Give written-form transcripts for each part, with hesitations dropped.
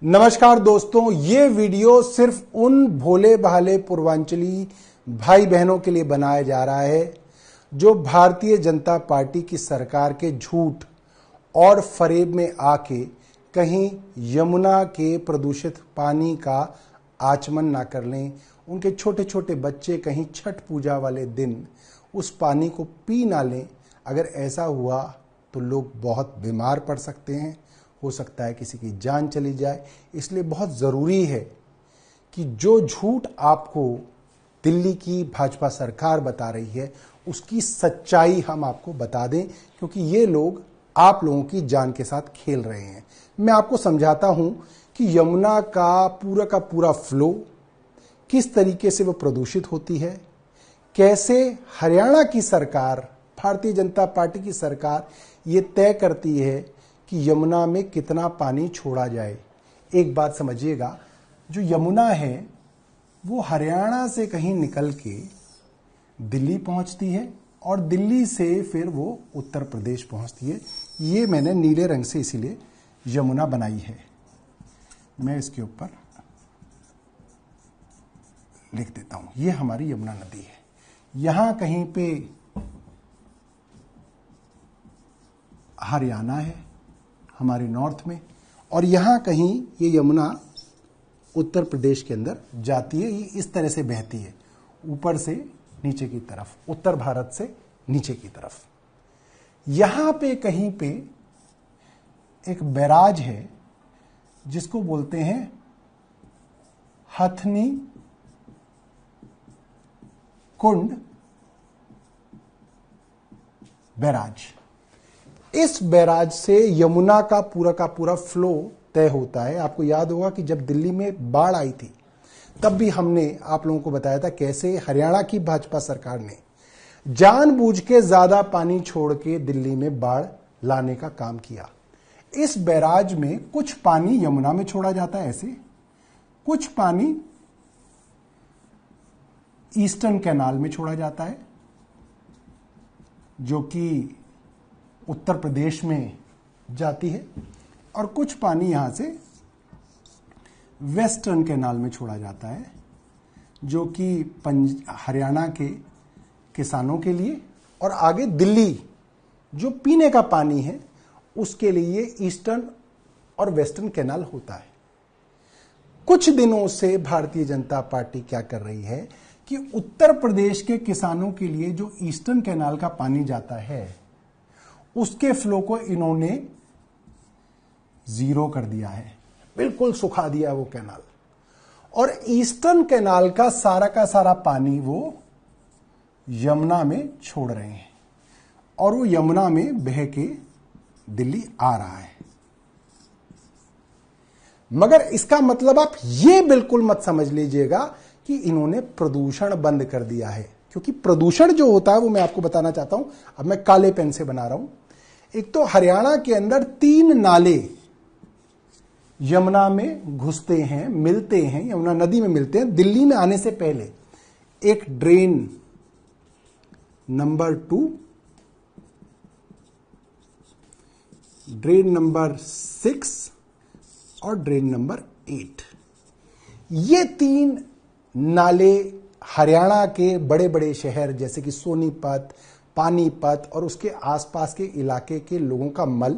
नमस्कार दोस्तों, ये वीडियो सिर्फ उन भोले भाले पूर्वांचली भाई बहनों के लिए बनाया जा रहा है जो भारतीय जनता पार्टी की सरकार के झूठ और फरेब में आके कहीं यमुना के प्रदूषित पानी का आचमन ना कर लें। उनके छोटे छोटे बच्चे कहीं छठ पूजा वाले दिन उस पानी को पी ना लें। अगर ऐसा हुआ तो लोग बहुत बीमार पड़ सकते हैं, हो सकता है किसी की जान चली जाए। इसलिए बहुत ज़रूरी है कि जो झूठ आपको दिल्ली की भाजपा सरकार बता रही है उसकी सच्चाई हम आपको बता दें, क्योंकि ये लोग आप लोगों की जान के साथ खेल रहे हैं। मैं आपको समझाता हूं कि यमुना का पूरा फ्लो किस तरीके से वो प्रदूषित होती है, कैसे हरियाणा की सरकार, भारतीय जनता पार्टी की सरकार ये तय करती है कि यमुना में कितना पानी छोड़ा जाए। एक बात समझिएगा, जो यमुना है वो हरियाणा से कहीं निकल के दिल्ली पहुंचती है और दिल्ली से फिर वो उत्तर प्रदेश पहुंचती है। ये मैंने नीले रंग से इसीलिए यमुना बनाई है। मैं इसके ऊपर लिख देता हूं, ये हमारी यमुना नदी है। यहां कहीं पे हरियाणा है हमारे नॉर्थ में, और यहां कहीं ये यमुना उत्तर प्रदेश के अंदर जाती है। ये इस तरह से बहती है, ऊपर से नीचे की तरफ, उत्तर भारत से नीचे की तरफ। यहां पे कहीं पे एक बैराज है जिसको बोलते हैं हथनी कुंड बैराज। इस बैराज से यमुना का पूरा फ्लो तय होता है। आपको याद होगा कि जब दिल्ली में बाढ़ आई थी तब भी हमने आप लोगों को बताया था कैसे हरियाणा की भाजपा सरकार ने जानबूझ के ज्यादा पानी छोड़ के दिल्ली में बाढ़ लाने का काम किया। इस बैराज में कुछ पानी यमुना में छोड़ा जाता है ऐसे, कुछ पानी ईस्टर्न कैनाल में छोड़ा जाता है जो कि उत्तर प्रदेश में जाती है, और कुछ पानी यहां से वेस्टर्न कैनाल में छोड़ा जाता है जो कि हरियाणा के किसानों के लिए, और आगे दिल्ली जो पीने का पानी है उसके लिए ईस्टर्न और वेस्टर्न कैनाल होता है। कुछ दिनों से भारतीय जनता पार्टी क्या कर रही है कि उत्तर प्रदेश के किसानों के लिए जो ईस्टर्न कैनाल का पानी जाता है उसके फ्लो को इन्होंने जीरो कर दिया है, बिल्कुल सुखा दिया वो कैनाल, और ईस्टर्न कैनाल का सारा पानी वो यमुना में छोड़ रहे हैं, और वो यमुना में बह के दिल्ली आ रहा है। मगर इसका मतलब आप ये बिल्कुल मत समझ लीजिएगा कि इन्होंने प्रदूषण बंद कर दिया है, क्योंकि प्रदूषण जो होता है वो मैं आपको बताना चाहता हूं। अब मैं काले पेन से बना रहा हूं। एक तो हरियाणा के अंदर 3 नाले यमुना में घुसते हैं, मिलते हैं, यमुना नदी में मिलते हैं दिल्ली में आने से पहले। एक ड्रेन नंबर 2, ड्रेन नंबर 6 और ड्रेन नंबर 8। ये 3 नाले हरियाणा के बड़े बड़े शहर जैसे कि सोनीपत, पानीपत और उसके आसपास के इलाके के लोगों का मल,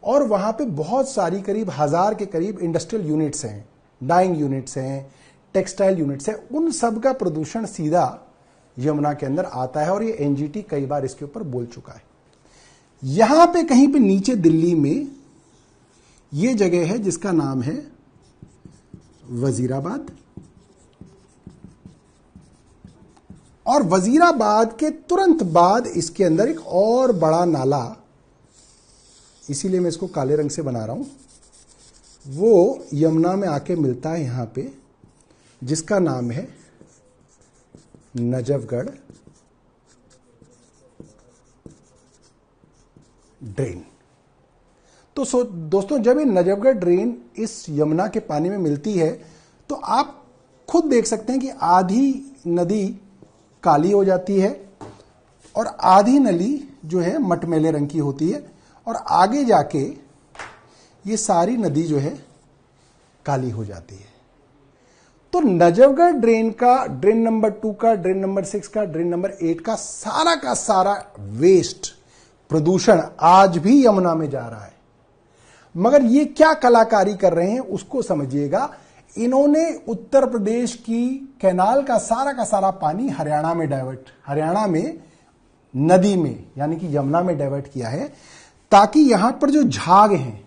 और वहां पे बहुत सारी करीब 1000 के करीब इंडस्ट्रियल यूनिट्स हैं, डाइंग यूनिट्स हैं, टेक्सटाइल यूनिट्स हैं, उन सब का प्रदूषण सीधा यमुना के अंदर आता है। और ये एनजीटी कई बार इसके ऊपर बोल चुका है। यहां पे कहीं पे नीचे दिल्ली में ये जगह है जिसका नाम है वजीराबाद, और वजीराबाद के तुरंत बाद इसके अंदर एक और बड़ा नाला, इसीलिए मैं इसको काले रंग से बना रहा हूं, वो यमुना में आके मिलता है यहां पे, जिसका नाम है नजफगढ़ ड्रेन। तो दोस्तों, जब ये नजफगढ़ ड्रेन इस यमुना के पानी में मिलती है तो आप खुद देख सकते हैं कि आधी नदी काली हो जाती है और आधी नली जो है मटमैले रंग की होती है, और आगे जाके ये सारी नदी जो है काली हो जाती है। तो नजफगढ़ ड्रेन का, ड्रेन नंबर 2 का, ड्रेन नंबर 6 का, ड्रेन नंबर 8 का सारा वेस्ट प्रदूषण आज भी यमुना में जा रहा है। मगर ये क्या कलाकारी कर रहे हैं उसको समझिएगा। इन्होंने उत्तर प्रदेश की कैनाल का सारा पानी हरियाणा में नदी में यानी कि यमुना में डाइवर्ट किया है, ताकि यहां पर जो झाग हैं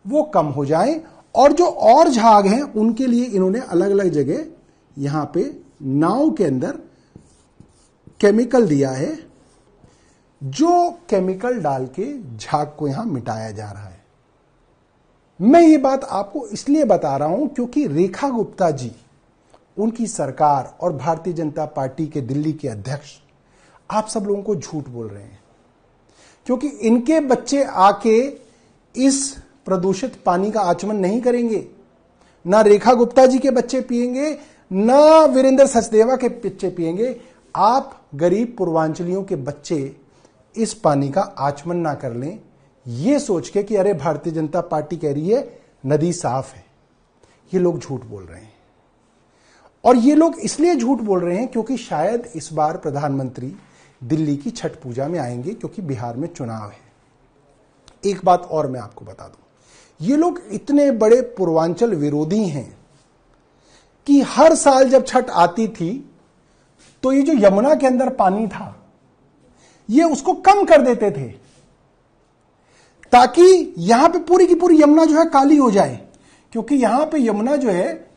वो कम हो जाए, और जो और झाग हैं उनके लिए इन्होंने अलग अलग जगह यहां पे नाव के अंदर केमिकल दिया है, जो केमिकल डाल के झाग को यहां मिटाया जा रहा है। मैं ये बात आपको इसलिए बता रहा हूं क्योंकि रेखा गुप्ता जी, उनकी सरकार और भारतीय जनता पार्टी के दिल्ली के अध्यक्ष आप सब लोगों को झूठ बोल रहे हैं, क्योंकि इनके बच्चे आके इस प्रदूषित पानी का आचमन नहीं करेंगे। ना रेखा गुप्ता जी के बच्चे पिएंगे, ना वीरेंद्र सचदेवा के बच्चे पिएंगे। आप गरीब पूर्वांचलियों के बच्चे इस पानी का आचमन ना कर लें, ये सोच के कि अरे भारतीय जनता पार्टी कह रही है नदी साफ है। ये लोग झूठ बोल रहे हैं, और ये लोग इसलिए झूठ बोल रहे हैं क्योंकि शायद इस बार प्रधानमंत्री दिल्ली की छठ पूजा में आएंगे, क्योंकि बिहार में चुनाव है। एक बात और मैं आपको बता दूं, ये लोग इतने बड़े पूर्वांचल विरोधी हैं कि हर साल जब छठ आती थी तो ये जो यमुना के अंदर पानी था ये उसको कम कर देते थे, ताकि यहां पे पूरी की पूरी यमुना जो है काली हो जाए। क्योंकि यहां पे यमुना जो है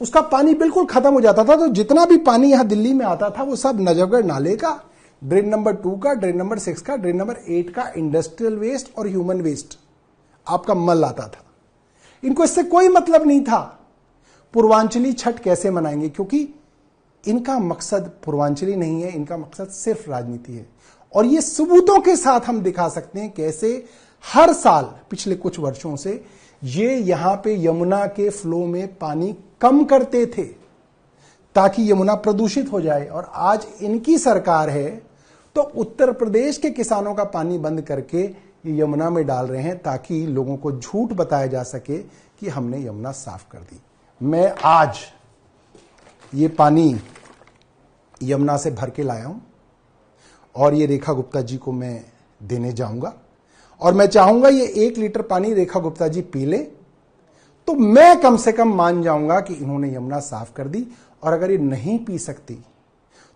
उसका पानी बिल्कुल खत्म हो जाता था, तो जितना भी पानी यहां दिल्ली में आता था वो सब नजफगढ़ नाले का, ड्रेन नंबर 2 का, ड्रेन नंबर 6 का, ड्रेन नंबर 8 का इंडस्ट्रियल वेस्ट और ह्यूमन वेस्ट आपका मल आता था। इनको इससे कोई मतलब नहीं था पूर्वांचली छठ कैसे मनाएंगे, क्योंकि इनका मकसद पूर्वांचली नहीं है, इनका मकसद सिर्फ राजनीति है। और ये सबूतों के साथ हम दिखा सकते हैं कैसे हर साल पिछले कुछ वर्षों से ये यहां पे यमुना के फ्लो में पानी कम करते थे ताकि यमुना प्रदूषित हो जाए। और आज इनकी सरकार है तो उत्तर प्रदेश के किसानों का पानी बंद करके ये यमुना में डाल रहे हैं, ताकि लोगों को झूठ बताया जा सके कि हमने यमुना साफ कर दी। मैं आज ये पानी यमुना से भर के लाया हूं और ये रेखा गुप्ता जी को मैं देने जाऊंगा, और मैं चाहूंगा ये 1 लीटर पानी रेखा गुप्ता जी पी ले तो मैं कम से कम मान जाऊंगा कि इन्होंने यमुना साफ कर दी। और अगर ये नहीं पी सकती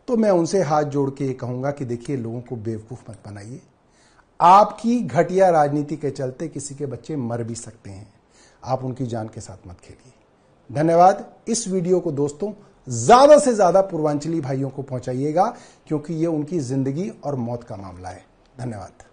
तो मैं उनसे हाथ जोड़ के ये कहूंगा कि देखिए, लोगों को बेवकूफ मत बनाइए। आपकी घटिया राजनीति के चलते किसी के बच्चे मर भी सकते हैं, आप उनकी जान के साथ मत खेलिए। धन्यवाद। इस वीडियो को दोस्तों ज्यादा से ज्यादा पूर्वांचली भाइयों को पहुंचाइएगा, क्योंकि ये उनकी जिंदगी और मौत का मामला है। धन्यवाद।